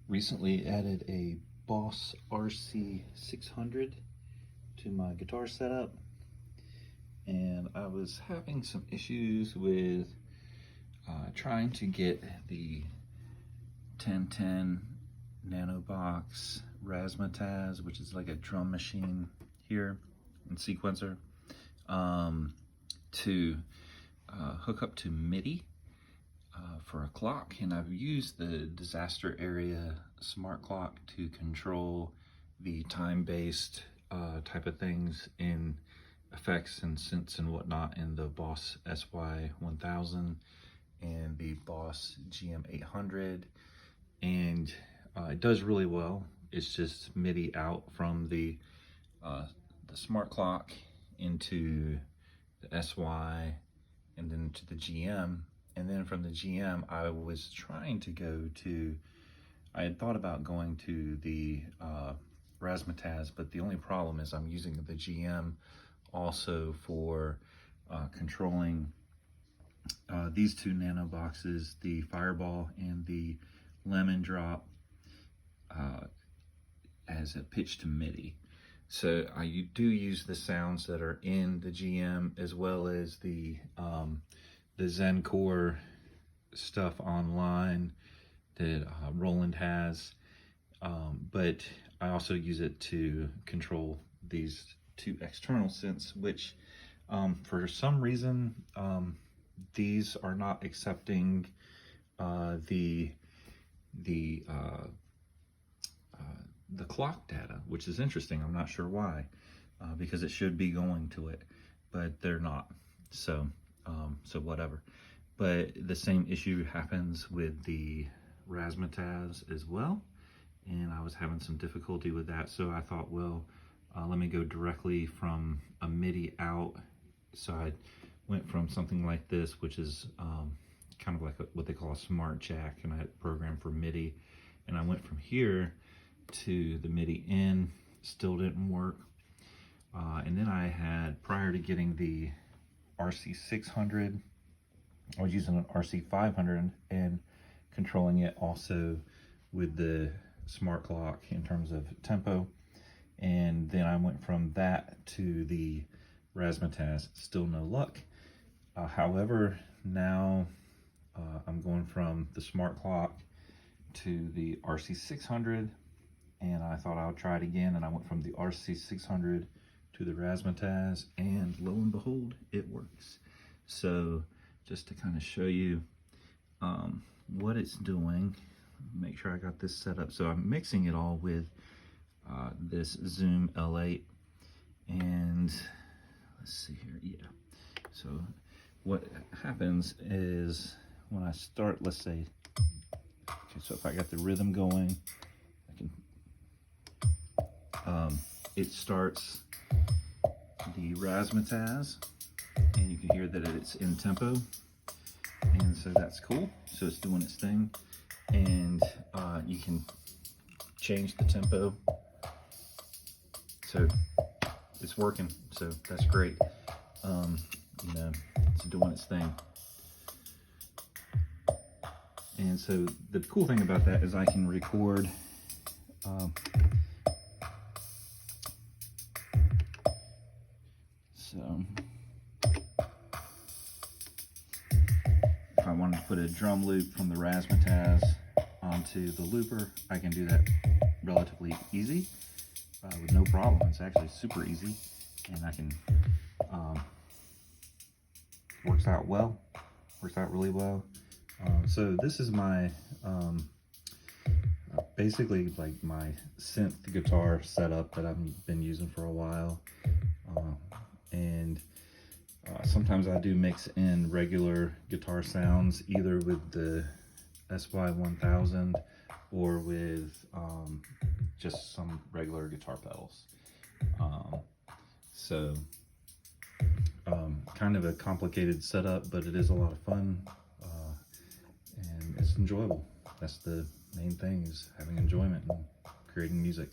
Recently added a Boss RC600 to my guitar setup, and I was having some issues with trying to get the 1010 Nanobox Razzmatazz, which is like a drum machine here and sequencer, to hook up to MIDI for a clock. And I've used the disaster area smart clock to control the time-based type of things in effects and synths and whatnot in the Boss SY1000 and the Boss GM800, and it does really well. It's just MIDI out from the smart clock into the SY and then to the GM, and then from the GM I was trying to go to, I had thought about going to the Razzmatazz, but the only problem is I'm using the GM also for controlling these two nano boxes, the Fireball and the Lemon Drop, as a pitch to MIDI. So I do use the sounds that are in the GM as well as the Zencore stuff online that Roland has, but I also use it to control these two external synths, which for some reason these are not accepting the clock data, which is interesting. I'm not sure why, because it should be going to it, but they're not. So whatever. But the same issue happens with the Razzmatazz as well, and I was having some difficulty with that. So I thought, well, let me go directly from a MIDI out. So I went from something like this, which is kind of like what they call a smart jack, and I had programmed for MIDI, and I went from here to the MIDI in. Still didn't work. And then I had, prior to getting the RC600, I was using an RC500 and controlling it also with the smart clock in terms of tempo. And then I went from that to the Razzmatazz, still no luck. However, now I'm going from the smart clock to the RC600, and I thought I would try it again, and I went from the RC600 to the Razzmatazz, and lo and behold, it works. So just to kind of show you what it's doing, make sure I got this set up. So I'm mixing it all with this Zoom L8, and let's see here, yeah. So what happens is when I start, let's say, okay, so if I got the rhythm going, I can, it starts the Razzmatazz, and you can hear that it's in tempo, and so that's cool. So it's doing its thing, and you can change the tempo, so it's working. So that's great. You know, it's doing its thing. And so the cool thing about that is I can record so if I wanted to put a drum loop from the Razzmatazz onto the looper, I can do that relatively easy, with no problem. It's actually super easy, and I can works out really well. So this is my basically like my synth guitar setup that I've been using for a while, and sometimes I do mix in regular guitar sounds, either with the SY1000 or with just some regular guitar pedals. So kind of a complicated setup, but it is a lot of fun, and it's enjoyable. That's the main thing, is having enjoyment and creating music.